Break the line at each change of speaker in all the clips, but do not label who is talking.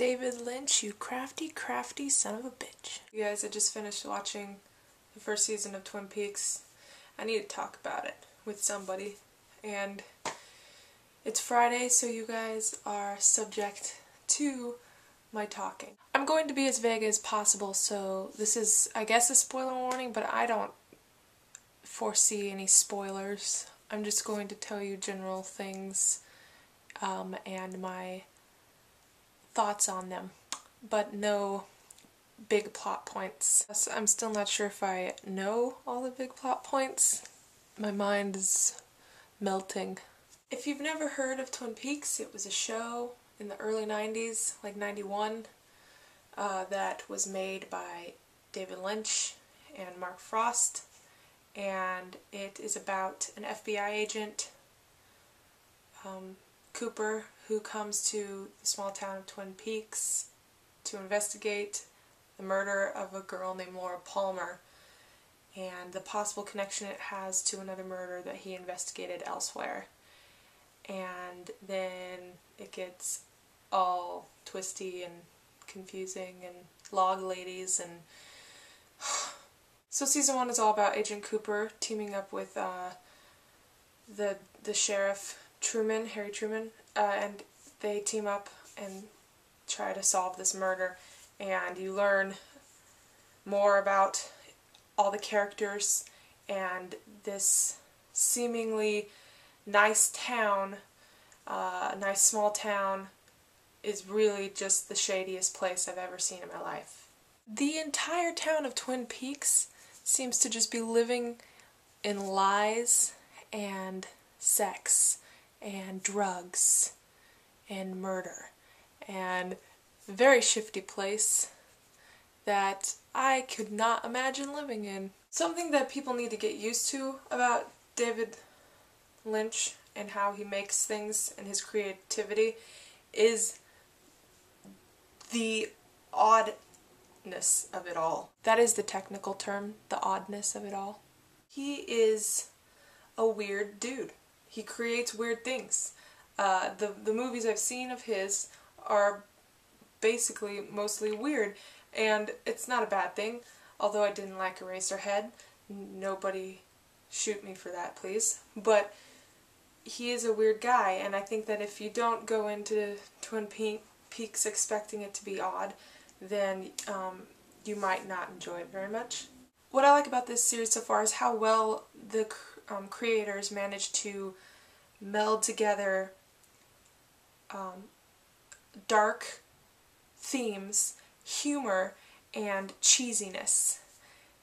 David Lynch, you crafty, crafty son of a bitch. You guys, I just finished watching the first season of Twin Peaks. I need to talk about it with somebody. And it's Friday, so you guys are subject to my talking. I'm going to be as vague as possible, so this is, I guess, a spoiler warning, but I don't foresee any spoilers. I'm just going to tell you general things and my thoughts on them, but no big plot points. I'm still not sure if I know all the big plot points. My mind is melting. If you've never heard of Twin Peaks, it was a show in the early 90s, like 91, that was made by David Lynch and Mark Frost, and it is about an FBI agent, Cooper, who comes to the small town of Twin Peaks to investigate the murder of a girl named Laura Palmer and the possible connection it has to another murder that he investigated elsewhere. And then it gets all twisty and confusing and log ladies and so season 1 is all about Agent Cooper teaming up with the sheriff Truman, Harry Truman, and they team up and try to solve this murder, and you learn more about all the characters, and this seemingly nice town, nice small town, is really just the shadiest place I've ever seen in my life. The entire town of Twin Peaks seems to just be living in lies and sex and drugs and murder, and a very shifty place that I could not imagine living in. Something that people need to get used to about David Lynch and how he makes things and his creativity is the oddness of it all. That is the technical term, the oddness of it all. He is a weird dude. He creates weird things. The movies I've seen of his are basically mostly weird, and it's not a bad thing, although I didn't like Eraserhead. Nobody shoot me for that, please. But he is a weird guy, and I think that if you don't go into Twin Peaks expecting it to be odd, then you might not enjoy it very much. What I like about this series so far is how well the creators managed to meld together dark themes, humor, and cheesiness.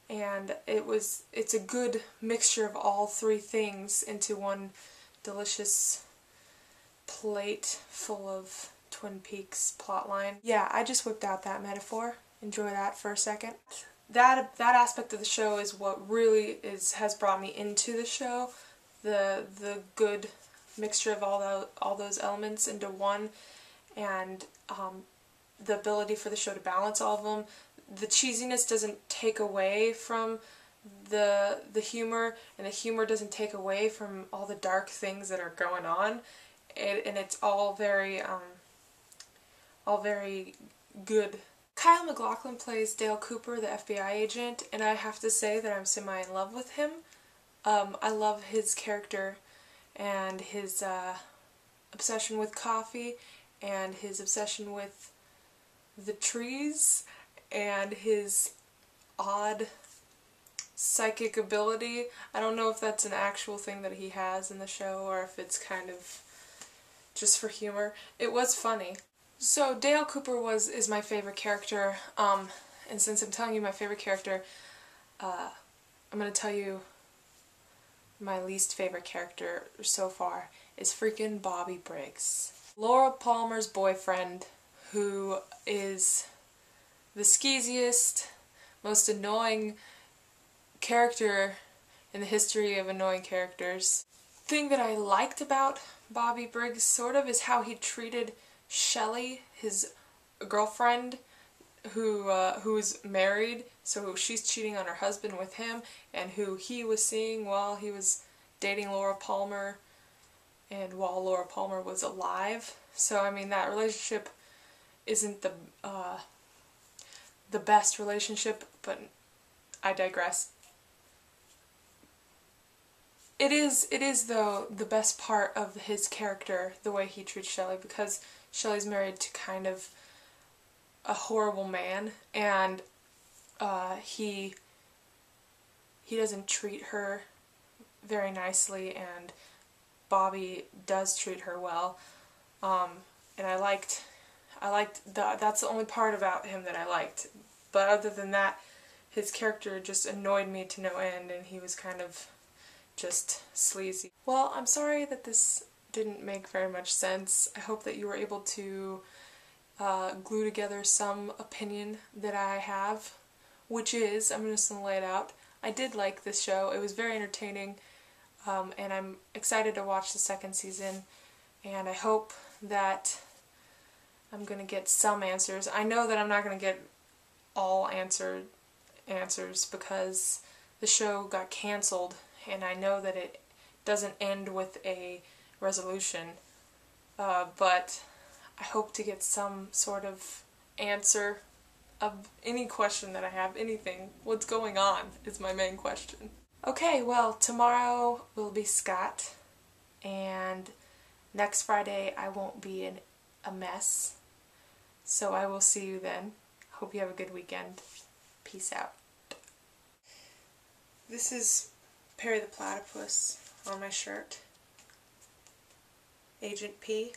And it's a good mixture of all three things into one delicious plate full of Twin Peaks plotline. Yeah, I just whipped out that metaphor. Enjoy that for a second. That aspect of the show is what really has brought me into the show. The good mixture of all those elements into one, and the ability for the show to balance all of them. The cheesiness doesn't take away from the humor, and the humor doesn't take away from all the dark things that are going on, and it's all very good. Kyle MacLachlan plays Dale Cooper, the FBI agent, and I have to say that I'm semi in love with him. I love his character and his obsession with coffee and his obsession with the trees and his odd psychic ability. I don't know if that's an actual thing that he has in the show or if it's kind of just for humor. It was funny. So Dale Cooper is my favorite character, and since I'm telling you my favorite character, I'm going to tell you my least favorite character so far is freaking Bobby Briggs. Laura Palmer's boyfriend, who is the skeeziest, most annoying character in the history of annoying characters. The thing that I liked about Bobby Briggs, sort of, is how he treated Shelley, his girlfriend, who's married, so she's cheating on her husband with him, and who he was seeing while he was dating Laura Palmer, and while Laura Palmer was alive. So, I mean, that relationship isn't the best relationship, but I digress. It is though the best part of his character, the way he treats Shelley, because Shelley's married to kind of a horrible man, and he doesn't treat her very nicely, and Bobby does treat her well. And I liked that's the only part about him that I liked. But other than that, his character just annoyed me to no end, and he was kind of just sleazy. Well, I'm sorry that this didn't make very much sense. I hope that you were able to glue together some opinion that I have, which is, I'm just going to lay it out, I did like this show. It was very entertaining, and I'm excited to watch the second season, and I hope that I'm going to get some answers. I know that I'm not going to get all answers because the show got canceled, and I know that it doesn't end with a resolution, but I hope to get some sort of answer of any question that I have, anything. What's going on is my main question. Okay, well, tomorrow will be Scott, and next Friday I won't be in a mess, so I will see you then. Hope you have a good weekend. Peace out. This is Perry the Platypus on my shirt. Agent P.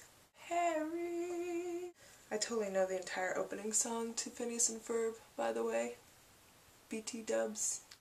Harry. I totally know the entire opening song to Phineas and Ferb, by the way. BT dubs.